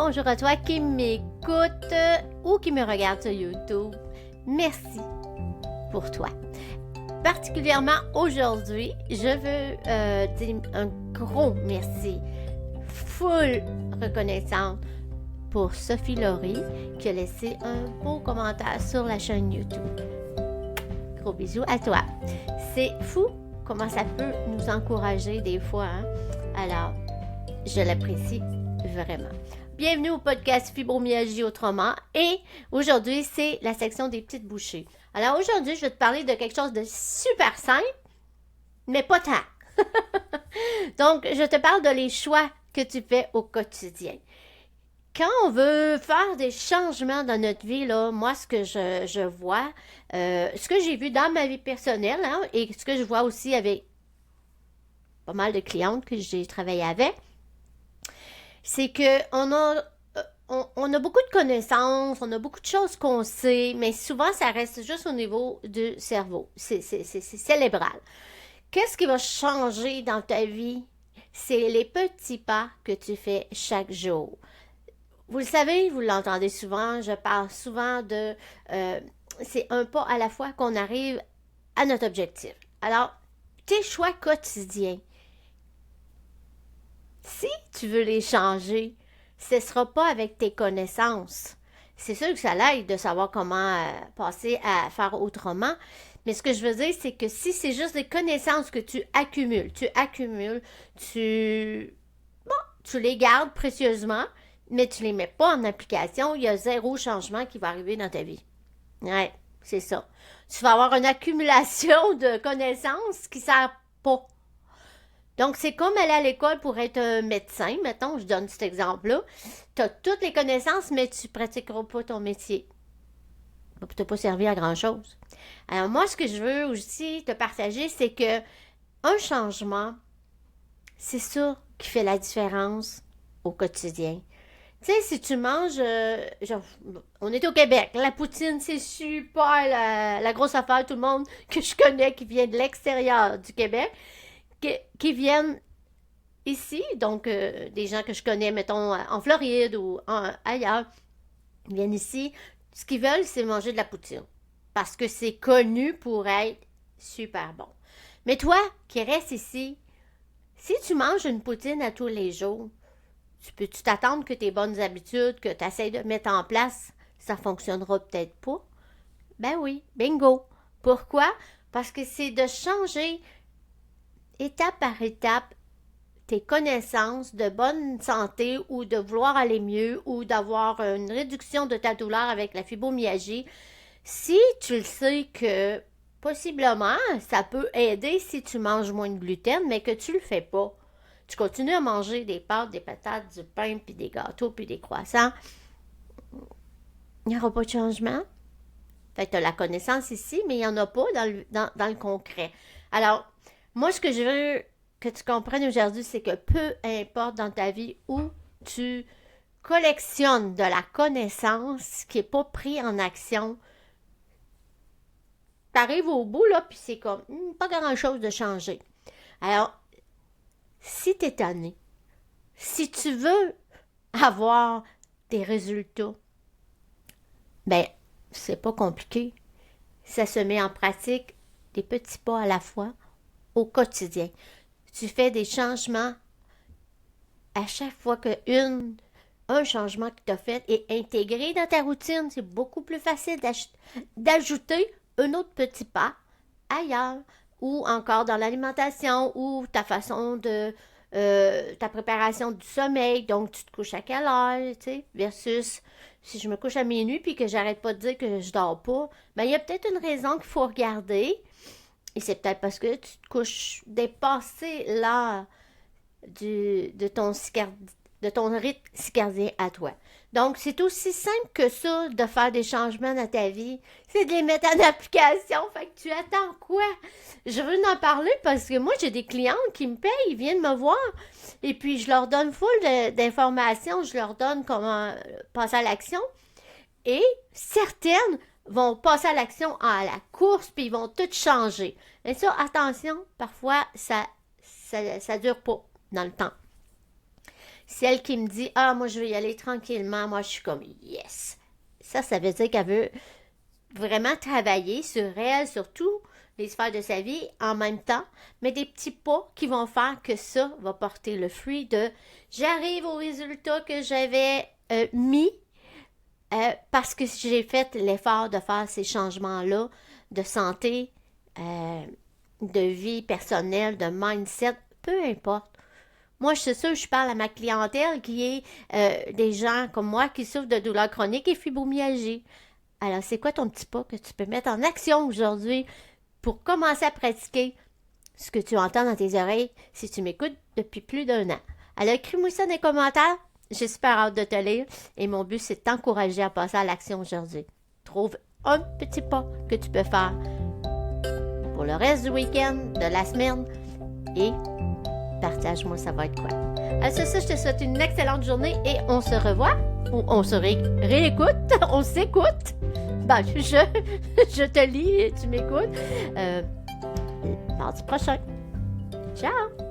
Bonjour à toi qui m'écoute ou qui me regarde sur YouTube. Merci pour toi. Particulièrement aujourd'hui, je veux dire un gros merci, full reconnaissante pour Sophie Laurie qui a laissé un beau commentaire sur la chaîne YouTube. Gros bisous à toi. C'est fou comment ça peut nous encourager des fois, hein? Alors, je l'apprécie vraiment. Bienvenue au podcast Fibromyalgie autrement et aujourd'hui, c'est la section des petites bouchées. Alors aujourd'hui, je vais te parler de quelque chose de super simple, mais pas tant. Donc, je te parle de les choix que tu fais au quotidien. Quand on veut faire des changements dans notre vie, là, moi, ce que je vois, ce que j'ai vu dans ma vie personnelle, hein, et ce que je vois aussi avec pas mal de clientes que j'ai travaillé avec, c'est qu'on a beaucoup de connaissances, on a beaucoup de choses qu'on sait, mais souvent, ça reste juste au niveau du cerveau. C'est cérébral. Qu'est-ce qui va changer dans ta vie? C'est les petits pas que tu fais chaque jour. Vous le savez, vous l'entendez souvent, je parle souvent de... c'est un pas à la fois qu'on arrive à notre objectif. Alors, tes choix quotidiens, si tu veux les changer, ce ne sera pas avec tes connaissances. C'est sûr que ça l'aide de savoir comment passer à faire autrement, mais ce que je veux dire, c'est que si c'est juste des connaissances que tu accumules, tu les gardes précieusement, mais tu ne les mets pas en application, il y a zéro changement qui va arriver dans ta vie. Ouais, c'est ça. Tu vas avoir une accumulation de connaissances qui ne sert pas. Donc, c'est comme aller à l'école pour être un médecin, mettons, je donne cet exemple-là. Tu as toutes les connaissances, mais tu ne pratiqueras pas ton métier. Ça ne t'a pas servi à grand-chose. Alors, moi, ce que je veux aussi te partager, c'est que un changement, c'est ça qui fait la différence au quotidien. Tu sais, si tu manges, on est au Québec, la poutine, c'est super, la grosse affaire, tout le monde que je connais qui vient de l'extérieur du Québec, qui viennent ici, donc des gens que je connais, mettons, en Floride ou ailleurs, ils viennent ici, ce qu'ils veulent, c'est manger de la poutine, parce que c'est connu pour être super bon. Mais toi, qui restes ici, si tu manges une poutine à tous les jours, peux-tu t'attendre que tes bonnes habitudes que tu essaies de mettre en place, ça fonctionnera peut-être pas? Ben oui, bingo. Pourquoi? Parce que c'est de changer étape par étape tes connaissances de bonne santé ou de vouloir aller mieux ou d'avoir une réduction de ta douleur avec la fibromyalgie. Si tu le sais que possiblement ça peut aider si tu manges moins de gluten, mais que tu le fais pas. Tu continues à manger des pâtes, des patates, du pain, puis des gâteaux, puis des croissants. Il n'y aura pas de changement. Fait que tu as la connaissance ici, mais il n'y en a pas dans le concret. Alors, moi, ce que je veux que tu comprennes aujourd'hui, c'est que peu importe dans ta vie où tu collectionnes de la connaissance qui n'est pas pris en action, tu arrives au bout, là, puis c'est comme, pas grand-chose de changer. Alors, si tu es tanné, si tu veux avoir des résultats, ben, c'est pas compliqué. Ça se met en pratique des petits pas à la fois au quotidien. Tu fais des changements à chaque fois un changement que tu as fait est intégré dans ta routine. C'est beaucoup plus facile d'ajouter un autre petit pas ailleurs ou encore dans l'alimentation ou ta façon de ta préparation du sommeil. Donc, tu te couches à quelle heure, tu sais, versus si je me couche à minuit puis que j'arrête pas de dire que je dors pas, ben il y a peut-être une raison qu'il faut regarder. Et c'est peut-être parce que tu te couches dépassé l'heure de ton rythme circadien à toi. Donc, c'est aussi simple que ça de faire des changements dans ta vie. C'est de les mettre en application. Fait que tu attends quoi? Je veux en parler parce que moi, j'ai des clientes qui me payent, ils viennent me voir. Et puis, je leur donne full d'informations. Je leur donne comment passer à l'action. Et certaines vont passer à l'action à la course, puis ils vont tout changer. Et ça, attention, parfois, ça dure pas dans le temps. Celle qui me dit, ah, moi, je vais y aller tranquillement, moi, je suis comme, yes. Ça veut dire qu'elle veut vraiment travailler sur elle, sur tous les sphères de sa vie en même temps, mais des petits pas qui vont faire que ça va porter le fruit de j'arrive au résultat que j'avais mis parce que j'ai fait l'effort de faire ces changements-là de santé, de vie personnelle, de mindset, peu importe. Moi, je suis sûre, je parle à ma clientèle qui est des gens comme moi qui souffrent de douleurs chroniques et fibromyalgie. Alors, c'est quoi ton petit pas que tu peux mettre en action aujourd'hui pour commencer à pratiquer ce que tu entends dans tes oreilles si tu m'écoutes depuis plus d'1 an? Alors, écris-moi ça dans les commentaires. J'ai super hâte de te lire et mon but, c'est de t'encourager à passer à l'action aujourd'hui. Trouve un petit pas que tu peux faire pour le reste du week-end, de la semaine et partage-moi, ça va être quoi. Alors, sur ça, je te souhaite une excellente journée et on se revoit ou on se réécoute, on s'écoute. Ben, je te lis et tu m'écoutes mardi prochain. Ciao!